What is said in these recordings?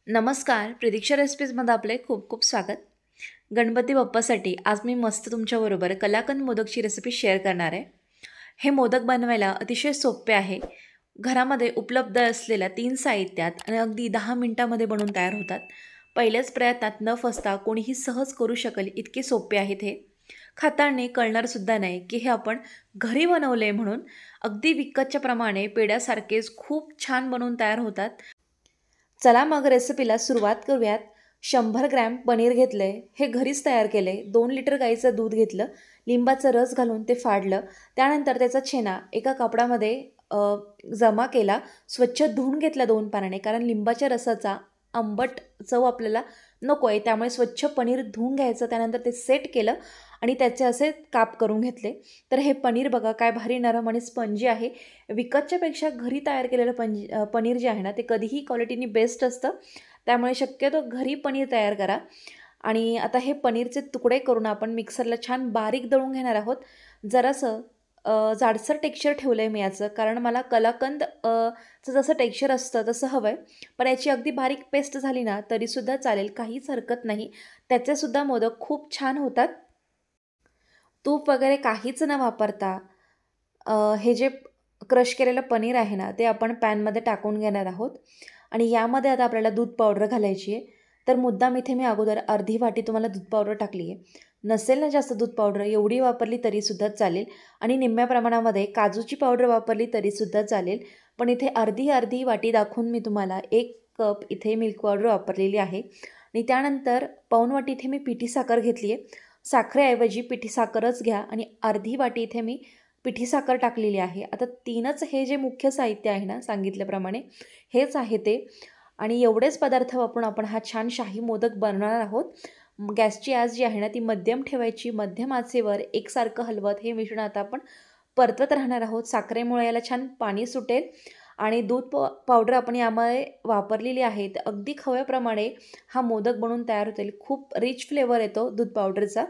नमस्कार, प्रतीक्षा रेसिपीजमध्ये आपले खूप खूप स्वागत. गणपती बाप्पासाठी आज मी मस्त तुमच्याबरोबर कलाकंद मोदकची रेसिपी शेअर करणार आहे. हे मोदक बनवायला अतिशय सोपे आहे. घरामध्ये उपलब्ध असलेल्या 3 साहित्यात आणि अगदी 10 मिनिटांमध्ये बनवून तयार होतात. पहिल्याच प्रयत्नात न फसता कोणीही सहज करू शकेल इतके सोपे आहेत हे. खाताना कळणारसुद्धा नाही की हे आपण घरी बनवले म्हणून. अगदी विकतच्या प्रमाणे पेढ्यासारखेच खूप छान बनवून तयार होतात. चला मग रेसिपीला सुरुवात करूयात. 100 ग्रॅम पनीर घेतले, हे घरीच तयार केले. 2 लिटर गाईचं दूध घेतलं, लिंबाचा रस घालून ते फाडलं. त्यानंतर त्याचा छेना एका कपड्यामध्ये जमा केला. स्वच्छ धुवून घेतला 2 पाण्याने, कारण लिंबाच्या रसाचा आंबट चव आपल्याला नको आहे. त्यामुळे स्वच्छ पनीर धुवून घ्यायचं. त्यानंतर ते सेट केलं आणि त्याचे असे काप करून घेतले. तर हे पनीर बघा काय भारी नरम आणि स्पंजी आहे. विकतच्यापेक्षा घरी तयार केलेलं पनीर जे आहे ना, ते कधीही क्वालिटीनी बेस्ट असतं. त्यामुळे शक्यतो घरी पनीर तयार करा. आणि आता हे पनीरचे तुकडे करून आपण मिक्सरला छान बारीक दळून घेणार आहोत. जरासं जाडसर टेक्स्चर ठेवलं आहे मी याचं, कारण मला कलाकंद चं जसं टेक्स्चर असतं तसं हवं आहे. पण याची अगदी बारीक पेस्ट झाली ना तरीसुद्धा चालेल, काहीच हरकत नाही. त्याचेसुद्धा मोदक खूप छान होतात. तूप वगैरे काहीच न वापरता हे जे क्रश केलेलं पनीर आहे ना, ते आपण पॅनमध्ये टाकून घेणार आहोत. आणि यामध्ये आता आपल्याला दूध पावडर घालायची आहे. तर मुद्दाम इथे मी अगोदर अर्धी वाटी तुम्हाला दूध पावडर टाकली आहे. नसेल ना जास्त दूध पावडर, एवढी वापरली तरीसुद्धा चालेल. आणि निम्म्या प्रमाणामध्ये काजूची पावडर वापरली तरीसुद्धा चालेल. पण इथे अर्धी अर्धी वाटी दाखवून मी तुम्हाला 1 कप इथे मिल्क पावडर वापरलेली आहे. आणि त्यानंतर पाऊण वाटी इथे मी पिठी साखर घेतली आहे. साखरेऐवजी पिठी साखरच घ्या आणि अर्धी वाटी इथे मी पिठी साखर टाकलेली आहे. आता 3च हे जे मुख्य साहित्य आहे ना सांगितल्याप्रमाणे हेच आहे ते. आणि एवढेच पदार्थ वापरून आपण हा छान शाही मोदक बनवणार आहोत. गॅसची आच जी आहे ना ती मध्यम ठेवायची. मध्यम आचेवर एकसारखं हलवत हे मिश्रण आता आपण परतवत राहणार आहोत. साखरेमुळे याला छान पाणी सुटेल. आणि दूध पावडर आपण यामध्ये वापरलेली आहे. तर अगदी खव्याप्रमाणे हा मोदक बनवून तयार होतील. खूप रिच फ्लेवर येतो दूध पावडरचा.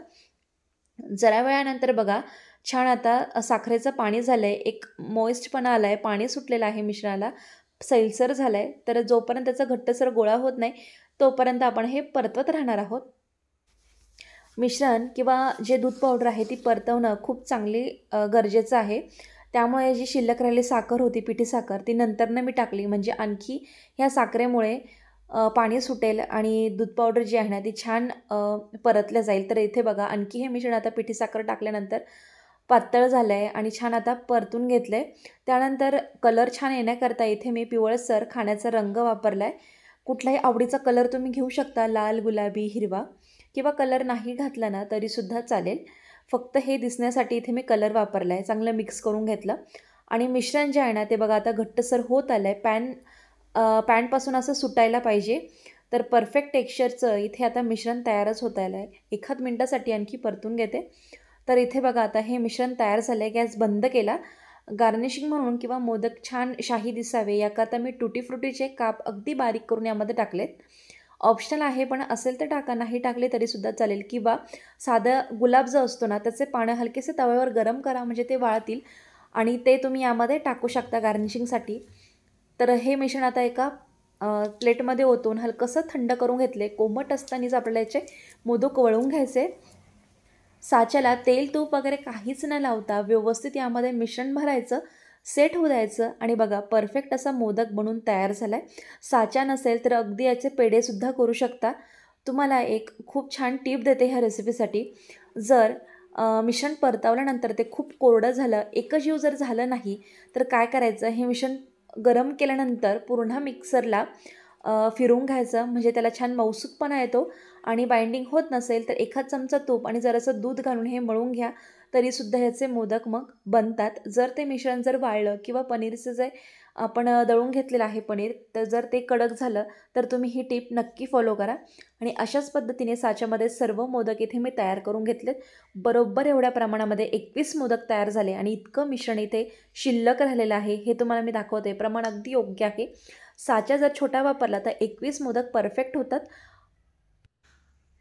जरा वेळानंतर बघा छान आता साखरेचं पाणी झालं आहे, एक मॉइस्टपणा आला आहे, पाणी सुटलेलं आहे मिश्रणाला, सैलसर झालं आहे. तर जोपर्यंत त्याचा घट्टसर गोळा होत नाही तोपर्यंत आपण हे परतवत राहणार आहोत. मिश्रण किंवा जे दूध पावडर आहे ती परतवणं खूप चांगली गरजेचं आहे. त्यामुळे जी शिल्लक राहिलेली साखर होती, पिठी साखर, ती नंतरनं मी टाकली. म्हणजे आणखी ह्या साखरेमुळे पाणी सुटेल आणि दूध पावडर जी आहे ना ती छान परतल्या जाईल. तर इथे बघा आणखी हे मिश्रण आता पिठी साखर टाकल्यानंतर पातळ झालं आहे आणि छान आता परतून घेतलं आहे. त्यानंतर कलर छान येण्याकरता इथे मी पिवळसर खाण्याचा रंग वापरला आहे. कुठलाही आवडीचा कलर तुम्ही घेऊ शकता, लाल, गुलाबी, हिरवा, किंवा कलर नाही घातला ना तरीसुद्धा चालेल. फक्त हे दिसण्यासाठी इथे मी कलर वापरला आहे. चांगलं मिक्स करून घेतलं आणि मिश्रण जे आहे ना ते बघा आता घट्टसर होत आलं आहे. पॅनपासून असं सुटायला पाहिजे. तर परफेक्ट टेक्स्चरचं इथे आता मिश्रण तयारच होत आलं आहे. एखाद मिनटासाठी आणखी परतून घेते. तर इथे बघा आता हे मिश्रण तयार झालं आहे. गॅस बंद केला. गार्निशिंग म्हणून किंवा मोदक छान शाही दिसावे याकरता मी टुटी फ्रुटीचे काप अगदी बारीक करून यामध्ये टाकलेत. ऑप्शनल आहे, पण असेल तर टाका, नाही टाकले तरीसुद्धा चालेल. किंवा साधं गुलाब जो असतो ना त्याचे पानं हलकेसे तव्यावर गरम करा, म्हणजे ते वाळतील आणि ते तुम्ही यामध्ये टाकू शकता गार्निशिंगसाठी. तर हे मिश्रण आता एका प्लेटमध्ये ओतून हलकंसं थंड करून घेतले. कोमट असतानाच आपल्याला याचे मोदक वळवून घ्यायचे. साच्याला तेल तूप वगैरे काहीच न लावता व्यवस्थित यामध्ये मिश्रण भरायचं, सेट होऊ द्यायचं आणि बघा परफेक्ट असा मोदक बनून तयार झाला आहे. साचा नसेल तर अगदी याचे पेढेसुद्धा करू शकता. तुम्हाला एक खूप छान टिप देते ह्या रेसिपीसाठी. जर मिश्रण परतवल्यानंतर ते खूप कोरडं झालं, एकजीव जर झालं नाही, तर काय करायचं, हे मिश्रण गरम केल्यानंतर पूर्ण मिक्सरला फिरवून घ्यायचं, म्हणजे त्याला छान मऊसूतपणा येतो. आणि बाइंडिंग होत नसेल तर एखाद चमचा तूप आणि जरासं दूध घालून हे मळून घ्या, तरीसुद्धा ह्याचे मोदक मग बनतात. जर ते मिश्रण जर वाळलं किंवा पनीरचं जे आपण दळून घेतलेलं आहे पनीर, तर जर ते कडक झालं तर तुम्ही ही टिप नक्की फॉलो करा. आणि अशाच पद्धतीने साच्यामध्ये सर्व मोदक इथे मी तयार करून घेतलेत. बरोबर एवढ्या प्रमाणामध्ये 21 मोदक तयार झाले आणि इतकं मिश्रण इथे शिल्लक राहिलेलं आहे हे तुम्हाला मी दाखवते. प्रमाण अगदी योग्य आहे. साचा जर छोटा वापरला तर 21 मोदक परफेक्ट होतात.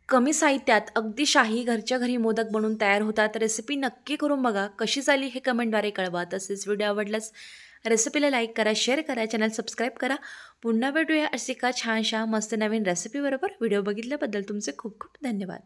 कमी साहित्यात अगदी शाही घरच्या घरी मोदक बनवून तयार होतात. रेसिपी नक्की करून बघा. कशी झाली हे कमेंटद्वारे कळवा. तसेच व्हिडिओ आवडल्यास रेसिपीला लाईक करा, शेअर करा, चॅनल सबस्क्राईब करा. पुन्हा भेटूया अशी का छानशा मस्त नवीन रेसिपीबरोबर. व्हिडिओ बघितल्याबद्दल तुमचे खूप खूप धन्यवाद.